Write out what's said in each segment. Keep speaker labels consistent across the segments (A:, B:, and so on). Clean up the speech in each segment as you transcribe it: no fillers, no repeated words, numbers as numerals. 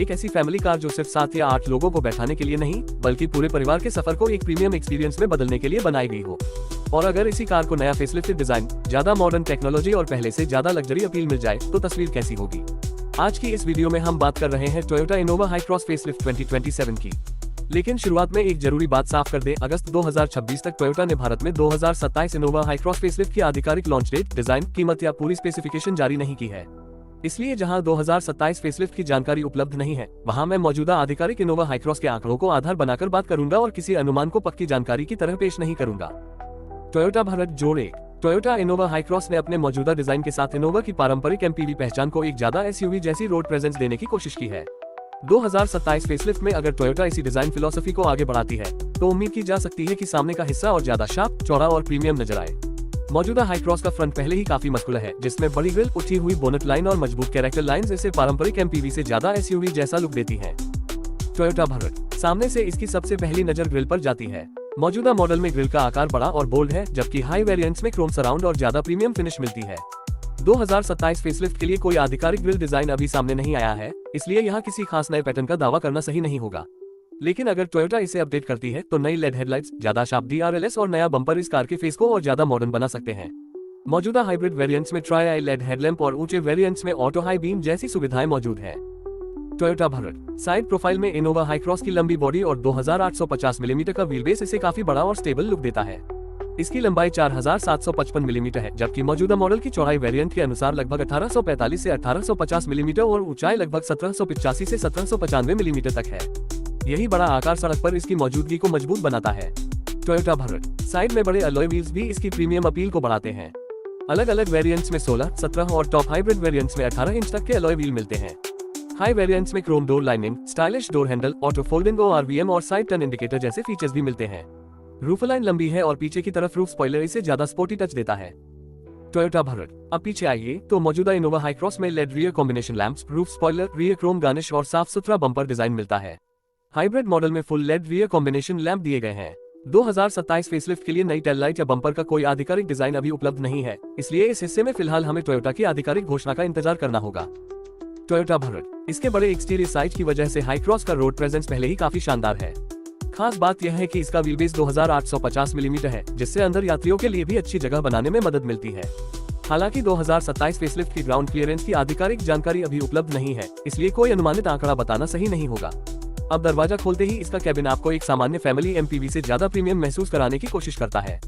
A: एक ऐसी family car जो सिर्फ 7 या 8 लोगों को बैठाने के लिए नहीं, बल्कि पूरे परिवार के सफर को एक प्रीमियम एक्सपीरियंस में बदलने के लिए बनाई गई हो। और अगर इसी कार को नया फेसलिफ्टेड डिजाइन, ज्यादा मॉडर्न टेक्नोलॉजी और पहले से ज्यादा लग्जरी अपील मिल जाए तो तस्वीर कैसी होगी। आज की इस वीडियो में हम बात कर रहे हैं टोयोटा इनोवा हाईक्रॉस फेसलिफ्ट 2027 की। लेकिन शुरुआत में एक जरूरी बात साफ कर दें, अगस्त 2026 तक टोयोटा ने भारत में 2027 इनोवा हाईक्रॉस फेसलिफ्ट की आधिकारिक लॉन्च डेट, डिजाइन, कीमत या पूरी स्पेसिफिकेशन जारी नहीं की है। इसलिए जहां 2027 फेसलिफ्ट की जानकारी उपलब्ध नहीं है, वहां मैं मौजूदा आधिकारिक इनोवा हाईक्रॉस के आंकड़ों को आधार बनाकर बात करूंगा और किसी अनुमान को पक्की जानकारी की तरह पेश नहीं करूंगा। टोयोटा भारत जोड़ 1। टोयोटा इनोवा हाईक्रॉस ने अपने मौजूदा डिजाइन के साथ इनोवा की पारंपरिक एमपीवी पहचान को एक ज्यादा एसयूवी जैसी रोड प्रेजेंस देने की कोशिश की है। 2027 फेसलिफ्ट में अगर टोयोटा इसी डिजाइन फिलॉसफी को आगे बढ़ाती है तो उम्मीद की जा सकती है कि सामने का हिस्सा और ज्यादा शार्प, चौड़ा और प्रीमियम नजर आए। मौजूदा हाईक्रॉस का फ्रंट पहले ही काफी मस्कुलर है, जिसमें बड़ी ग्रिल, उठी हुई बोनट लाइन और मजबूत कैरेक्टर लाइंस इसे पारंपरिक एमपीवी से ज्यादा एसयूवी जैसा लुक देती हैं। टोयोटा भारत सामने से इसकी सबसे पहली नजर ग्रिल पर जाती है। मौजूदा मॉडल में ग्रिल का आकार बड़ा और बोल्ड है, जबकि हाई वेरिएंट्स में क्रोम सराउंड और ज्यादा प्रीमियम फिनिश मिलती है। 2027 फेसलिफ्ट के लिए कोई आधिकारिक ग्रिल डिजाइन अभी सामने नहीं आया है, इसलिए यहाँ किसी खास नए पैटर्न का दावा करना सही नहीं होगा। लेकिन अगर टोयोटा इसे अपडेट करती है तो नई लेड हेडलाइट्स, ज्यादा शार्प DRLS और नया बम्पर इस कार के फेस को और ज्यादा मॉडर्न बना सकते हैं। मौजूदा हाइब्रिड वेरिएंट्स में ट्राई आई लेड हेडलैम्प और ऊंचे वेरिएंट्स में ऑटो हाई बीम जैसी सुविधाएं मौजूद हैं। टोयोटा भारत साइड प्रोफाइल में इनोवा हाईक्रॉस की लंबी बॉडी और 2850 मिलीमीटर का व्हील बेस इसे काफी बड़ा और स्टेबल लुक देता है। इसकी लंबाई 4755 मिलीमीटर है, जबकि मौजूदा मॉडल की चौड़ाई वेरिएंट के अनुसार लगभग 1845 से 1850 मिलीमीटर और ऊंचाई लगभग 1785 से 1795 मिलीमीटर तक है। यही बड़ा आकार सड़क पर इसकी मौजूदगी को मजबूत बनाता है। टोयोटा भारत साइड में बड़े अलॉय व्हील्स भी इसकी प्रीमियम अपील को बढ़ाते हैं। अलग अलग वेरिएंट्स में 16, 17 और टॉप हाइब्रिड वेरिएंट्स में 18 इंच तक के अलॉय व्हील मिलते हैं। हाई वेरिएंट्स में Chrome door lining, stylish door handle, auto folding ORVM और साइड टर्न इंडिकेटर जैसे फीचर्स भी मिलते हैं। रूफ लाइन लंबी है और पीछे की तरफ रूफ स्पॉइलर इसे ज्यादा स्पोर्टी टच देता है। टोयोटा भारत अब पीछे आइए तो मौजूदा इनोवा हाईक्रॉस में LED rear combination lamps, roof spoiler, rear chrome garnish और साफ सुथरा बम्पर डिजाइन मिलता है। हाइब्रिड मॉडल में full LED rear combination lamp दिए गए हैं। 2027 फेसलिफ्ट के लिए नई टेल लाइट या बम्पर का कोई आधिकारिक डिजाइन अभी उपलब्ध नहीं है, इसलिए इस हिस्से में फिलहाल हमें टोयोटा की आधिकारिक घोषणा का इंतजार करना होगा। टोयोटा भारत इसके बड़े एक्सटीरियर साइज की वजह से हाईक्रॉस का रोड प्रेजेंस पहले ही काफी शानदार है। खास बात यह है कि इसका व्हील बेस 2850 मिलीमीटर है, जिससे अंदर यात्रियों के लिए भी अच्छी जगह बनाने में मदद मिलती है। हालांकि 2027 फेसलिफ्ट की ग्राउंड क्लियरेंस की आधिकारिक जानकारी अभी उपलब्ध नहीं है, इसलिए कोई अनुमानित आंकड़ा बताना सही नहीं होगा। अब दरवाजा खोलते ही इसका कैबिन आपको एक सामान्य फैमिली एमपीवी से ज्यादा प्रीमियम महसूस कराने की कोशिश करता है।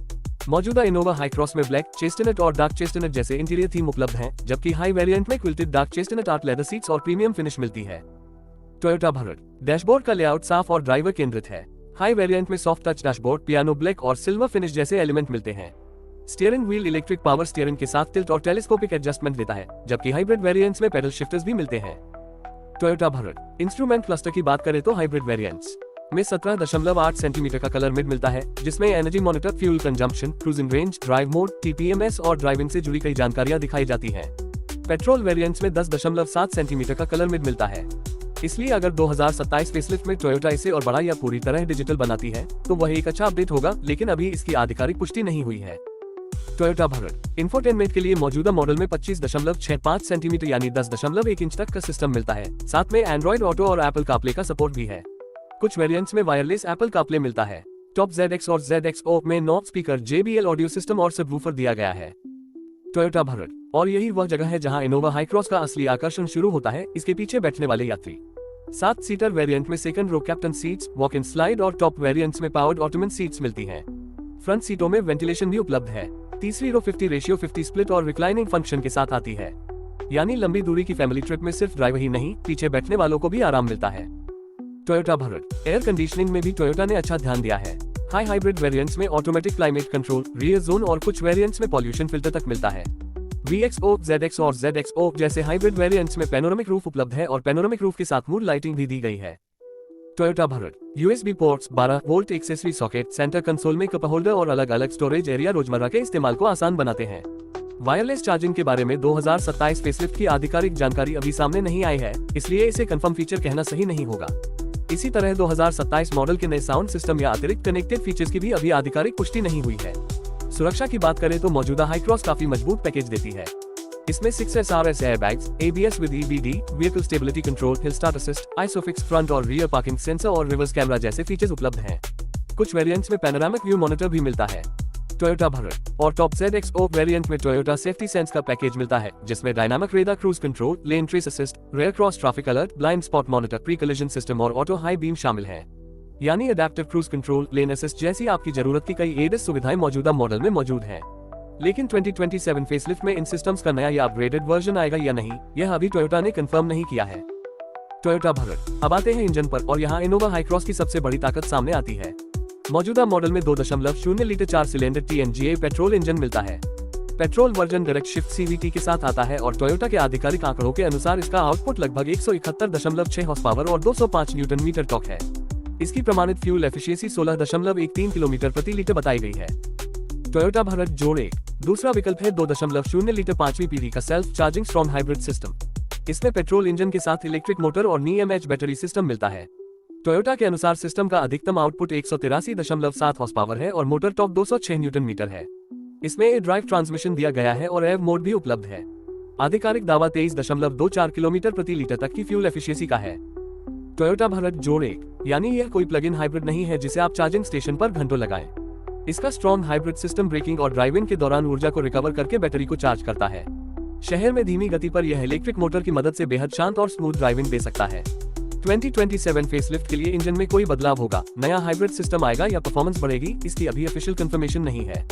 A: मौजूदा इनोवा हाईक्रॉस में ब्लैक, चेस्टनट और डार्क चेस्टनट जैसे इंटीरियर थीम उपलब्ध हैं, जबकि हाई वेरिएंट में quilted dark chestnut art leather seats और प्रीमियम फिनिश मिलती है। टोयोटा भारत डैशबोर्ड का लेआउट साफ और ड्राइवर केंद्रित है। हाई वेरिएंट में soft touch dashboard, piano black और सिल्वर फिनिश जैसे एलिमेंट मिलते हैं। Steering wheel electric power steering के साथ टिल्ट और टेलीस्कोपिक एडजस्टमेंट देता है, जबकि हाइब्रिड वेरिएंट्स में पेडल शिफ्टर्स भी मिलते हैं। टोयोटा भारत इंस्ट्रूमेंट क्लस्टर की बात करें तो हाइब्रिड वेरिएंट्स में 17.8 सेंटीमीटर का कलर मिड मिलता है, जिसमें energy monitor, fuel consumption, cruising range, drive mode, TPMS और ड्राइविंग से जुड़ी कई जानकारियां दिखाई जाती हैं। पेट्रोल वेरिएंट्स में 10.7 सेंटीमीटर का कलर मिड मिलता है। इसलिए अगर 2027 फेसलिफ्ट में टोयोटा इसे और बड़ा या पूरी तरह डिजिटल बनाती है तो वह एक अच्छा अपडेट होगा, लेकिन अभी इसकी आधिकारिक पुष्टि नहीं हुई है। टोयोटा भारत इंफोटेनमेंट के लिए मौजूदा मॉडल में 25.65 सेंटीमीटर यानी 10.1 इंच तक का सिस्टम मिलता है। साथ में एंड्रॉइड ऑटो और एप्पल कारप्ले का सपोर्ट भी है। कुछ वेरिएंट्स में वायरलेस एप्पल कारप्ले मिलता है। टॉप ZX और ZXO में 9 स्पीकर, JBL ऑडियो सिस्टम और सबवूफर दिया गया है। टोयोटा भारत और यही वह जगह है जहां इनोवा हाईक्रॉस का असली आकर्षण शुरू होता है, इसके पीछे बैठने वाले यात्री। 7 सीटर वेरिएंट में second row captain seats, walk in slide और टॉप वेरिएंट्स में पावर्ड ऑटोमन सीट्स मिलती हैं। फ्रंट सीटों में वेंटिलेशन भी उपलब्ध है। तीसरी रो 50:50 स्प्लिट और रिक्लाइनिंग फंक्शन के साथ आती है, यानी लंबी दूरी की फैमिली ट्रिप में सिर्फ ड्राइवर ही नहीं, पीछे बैठने वालों को भी आराम मिलता है। टोयोटा भारत एयर कंडीशनिंग में भी टोयोटा ने अच्छा ध्यान दिया है। हाई हाइब्रिड वेरिएंट्स में automatic climate control, rear zone और कुछ वेरिएंट्स में पॉल्यूशन फिल्टर तक मिलता है। VXO, ZX और ZXO जैसे हाइब्रिड वेरिएंट्स में पैनोरामिक रूफ उपलब्ध है और पैनोरामिक रूफ के साथ मूड लाइटिंग भी दी गई है। Toyota Bharat USB ports, 12 volt accessory socket, centre console में कप होल्डर और अलग अलग स्टोरेज एरिया रोजमर्रा के इस्तेमाल को आसान बनाते हैं। वायरलेस चार्जिंग के बारे में 2027 फेसलिफ्ट की आधिकारिक जानकारी अभी सामने नहीं आई है, इसलिए इसे कंफर्म फीचर कहना सही नहीं होगा। इसी तरह 2027 मॉडल के नए साउंड सिस्टम या अतिरिक्त कनेक्टेड फीचर्स की भी अभी आधिकारिक पुष्टि नहीं हुई है। सुरक्षा की बात करें तो मौजूदा हाईक्रॉस काफी मजबूत पैकेज देती है। इसमें 6 SRS airbags, ABS with EBD, vehicle stability control, hill start assist, isofix front और रियर पार्किंग सेंसर और रिवर्स कैमरा जैसे फीचर्स उपलब्ध हैं। कुछ वेरिएंट्स में पैनोरामिक व्यू मॉनिटर भी मिलता है। टोयोटा भारत और टॉप ZXO वेरिएंट में टोयोटा सेफ्टी सेंस का पैकेज मिलता है, जिसमें dynamic radar cruise control, lane trace assist, rear cross traffic alert, blind spot monitor, pre collision system और ऑटो हाई बीम शामिल हैं। यानी adaptive cruise control, lane assist जैसी आपकी जरूरत की कई ADAS सुविधाएं मौजूदा मॉडल में मौजूद हैं। लेकिन 2027 फेसलिफ्ट में इन सिस्टम्स का नया या अपग्रेडेड वर्जन आएगा या नहीं, यह अभी टोयोटा ने कंफर्म नहीं किया है। टोयोटा भारत। अब आते हैं इंजन पर और यहाँ इनोवा हाईक्रॉस की सबसे बड़ी ताकत सामने आती है। मौजूदा मॉडल में 2.0 litre 4 cylinder TNGA petrol engine मिलता है। Petrol version direct shift CVT के साथ आता है और टोयोटा के आधिकारिक आंकड़ों के अनुसार इसका आउटपुट लगभग 171.6 हॉर्स पावर और 205 न्यूटन मीटर टॉर्क है। इसकी प्रमाणित फ्यूल एफिशिएंसी 16.13 किलोमीटर प्रति लीटर बताई गई है। टोयोटा भारत जोड़ 1 दूसरा विकल्प है 2.0 लीटर 5वीं पीढ़ी का self charging strong hybrid system. इसमें पेट्रोल इंजन के साथ इलेक्ट्रिक मोटर और NIMH बैटरी सिस्टम मिलता है। टोयोटा के अनुसार सिस्टम का अधिकतम आउटपुट 183.7 हॉर्स पावर है और मोटर टॉर्क 206 न्यूटन मीटर है। इसमें एयर ड्राइव ट्रांसमिशन दिया गया है और एव मोड भी उपलब्ध है। आधिकारिक दावा 23.24 किलोमीटर प्रति लीटर तक की फ्यूल एफिशिएंसी का है। टोयोटा भारत जोड़ 1 यानी यह कोई प्लग इन हाइब्रिड नहीं है जिसे आप चार्जिंग स्टेशन पर घंटों लगाएं। इसका स्ट्रॉन्ग हाइब्रिड सिस्टम ब्रेकिंग और ड्राइविंग के दौरान ऊर्जा को रिकवर करके बैटरी को चार्ज करता है। शहर में धीमी गति पर यह इलेक्ट्रिक मोटर की मदद से बेहद शांत और स्मूथ ड्राइविंग दे सकता है। 2027 फेसलिफ्ट के लिए इंजन में कोई बदलाव होगा, नया हाइब्रिड सिस्टम आएगा या परफॉर्मेंस बढ़ेगी, इसकी अभी ऑफिशियल कंफर्मेशन नहीं है।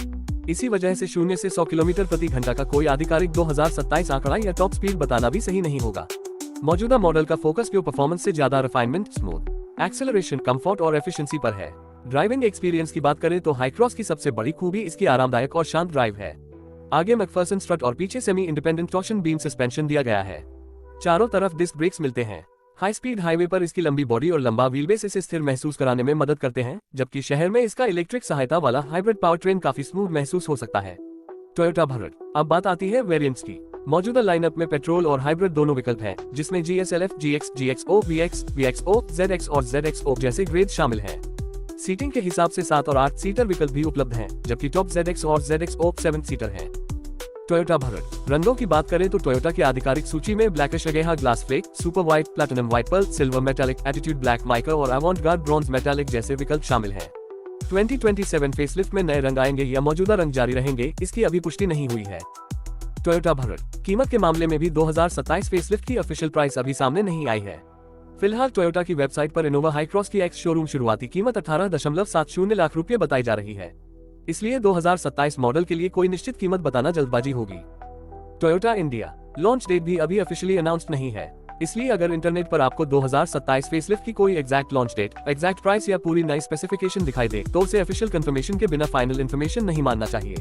A: इसी वजह से 0 से 100 किलोमीटर प्रति घंटा का कोई आधिकारिक 2027 आंकड़ा या टॉप स्पीड बताना भी सही नहीं होगा। मौजूदा मॉडल का फोकस प्योर परफॉर्मेंस से ज्यादा रिफाइनमेंट, स्मूथ एक्सेलरेशन, कंफर्ट और एफिशिएंसी पर है। ड्राइविंग एक्सपीरियंस की बात करें तो हाईक्रॉस की सबसे बड़ी खूबी इसकी आरामदायक और शांत ड्राइव है। आगे मैकफर्सन स्ट्रट और पीछे semi independent torsion beam suspension दिया गया है। चारों तरफ डिस्क ब्रेक्स मिलते हैं। हाई स्पीड हाईवे पर इसकी लंबी बॉडी और लंबा व्हीलबेस इसे स्थिर महसूस कराने में मदद करते हैं, जबकि शहर में इसका इलेक्ट्रिक सहायता वाला हाइब्रिड पावर ट्रेन काफी स्मूथ महसूस हो सकता है। टोयोटा भारत। अब बात आती है वेरिएंट्स की। मौजूदा लाइनअप में पेट्रोल और हाइब्रिड दोनों विकल्प हैं, जिसमें GSLF, GX, GXO, VX, VXO, ZX और ZXO जैसे ग्रेड शामिल हैं। सीटिंग के हिसाब से 7 और 8 सीटर विकल्प भी उपलब्ध हैं, जबकि टॉप ZX और ZXO 7 सीटर हैं। टोयोटा भारत। रंगों की बात करें तो टोयोटा की आधिकारिक सूची में blackish ageha glass flake, super white, platinum white pearl, silver metallic, attitude black mica और अवांट गार्ड ब्रॉन्ज मेटालिक जैसे विकल्प शामिल हैं। 2027 फेसलिफ्ट में नए रंग आएंगे या मौजूदा रंग जारी रहेंगे, इसकी अभी पुष्टि नहीं हुई है। टोयोटा भारत। कीमत के मामले में भी 2027 फेसलिफ्ट की ऑफिशियल प्राइस अभी सामने नहीं आई है। फिलहाल टोयोटा की वेबसाइट पर इनोवा हाईक्रॉस की एक्स शोरूम शुरुआती कीमत 18.70 लाख रुपए बताई जा रही है। इसलिए 2027 मॉडल के लिए कोई निश्चित कीमत बताना जल्दबाजी होगी। Toyota India. लॉन्च डेट भी अभी ऑफिशियली अनाउंस्ड नहीं है, इसलिए अगर इंटरनेट पर आपको 2027 फेसलिफ्ट की कोई exact launch date, exact price या पूरी नई स्पेसिफिकेशन दिखाई दे तो उसे ऑफिशियल कंफर्मेशन के बिना फाइनल इन्फॉर्मेशन नहीं मानना चाहिए।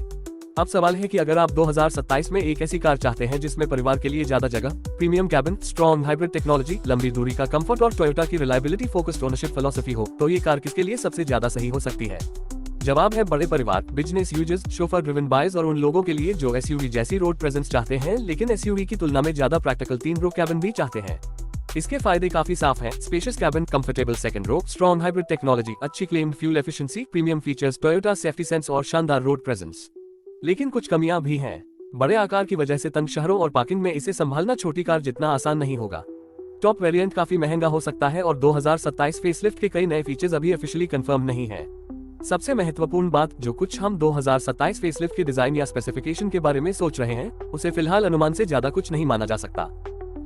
A: अब सवाल है कि अगर आप 2027 में एक ऐसी कार चाहते हैं जिसमें परिवार के लिए ज्यादा जगह, premium cabin, strong hybrid technology, लंबी दूरी का कंफर्ट और टोयोटा की रिलायबिलिटी फोकस्ड ओनरशिप फिलॉसफी हो, तो ये कार किसके लिए सबसे ज्यादा सही हो सकती है? जवाब है बड़े परिवार, business users, chauffeur driven buyers और उन लोगों के लिए जो SUV जैसी रोड प्रेजेंस चाहते हैं लेकिन SUV की तुलना में ज्यादा प्रैक्टिकल 3 रो कैबिन भी चाहते हैं। इसके फायदे काफी साफ हैं। Spacious cabin, comfortable second row, strong hybrid technology, अच्छी claimed fuel efficiency, premium features, Toyota Safety Sense और शानदार रोड प्रेजेंस। लेकिन कुछ कमियां भी हैं। बड़े आकार की वजह से तंग शहरों और पार्किंग में इसे संभालना छोटी कार जितना आसान नहीं होगा। टॉप वेरिएंट काफी महंगा हो सकता है और 2027 फेसलिफ्ट के कई नए फीचर्स अभी ऑफिशियली कंफर्म नहीं है। सबसे महत्वपूर्ण बात जो कुछ हम 2027 फेसलिफ्ट के डिजाइन या स्पेसिफिकेशन के बारे में सोच रहे हैं, उसे फिलहाल अनुमान से ज्यादा कुछ नहीं माना जा सकता।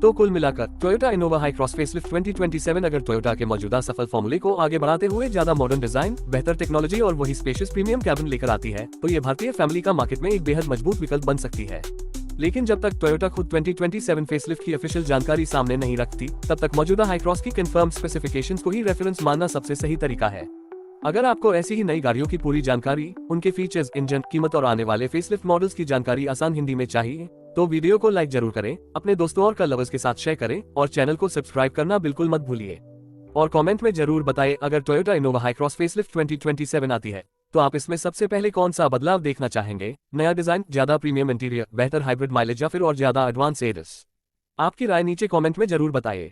A: तो कुल मिलाकर टोयोटा इनोवा हाईक्रॉस फेसलिफ्ट 2027 अगर टोयोटा के मौजूदा सफल फॉर्मूले को आगे बढ़ाते हुए ज्यादा मॉडर्न डिजाइन, बेहतर टेक्नोलॉजी और वही स्पेशियस प्रीमियम कैबिन लेकर आती है, तो ये भारतीय फैमिली का मार्केट में एक बेहद मजबूत विकल्प बन सकती है। लेकिन जब तक टोयोटा खुद 2027 फेसलिफ्ट की ऑफिशियल जानकारी सामने नहीं रखती, तब तक मौजूदा हाईक्रॉस की कंफर्म स्पेसिफिकेशंस को ही रेफरेंस मानना सबसे सही तरीका है। अगर आपको ऐसी ही नई गाड़ियों की पूरी जानकारी, उनके फीचर्स, इंजन, कीमत और आने वाले फेसलिफ्ट मॉडल्स की जानकारी आसान हिंदी में चाहिए, तो वीडियो को लाइक जरूर करें, अपने दोस्तों और कार लवर्स के साथ शेयर करें और चैनल को सब्सक्राइब करना बिल्कुल मत भूलिए। और कमेंट में जरूर बताएं अगर टोयोटा इनोवा हाईक्रॉस फेसलिफ्ट 2027 आती है तो आप इसमें सबसे पहले कौन सा बदलाव देखना चाहेंगे? नया डिजाइन, ज्यादा प्रीमियम इंटीरियर, बेहतर हाइब्रिड माइलेज या फिर और ज्यादा एडवांस ADAS? आपकी राय नीचे कमेंट में जरूर बताइए।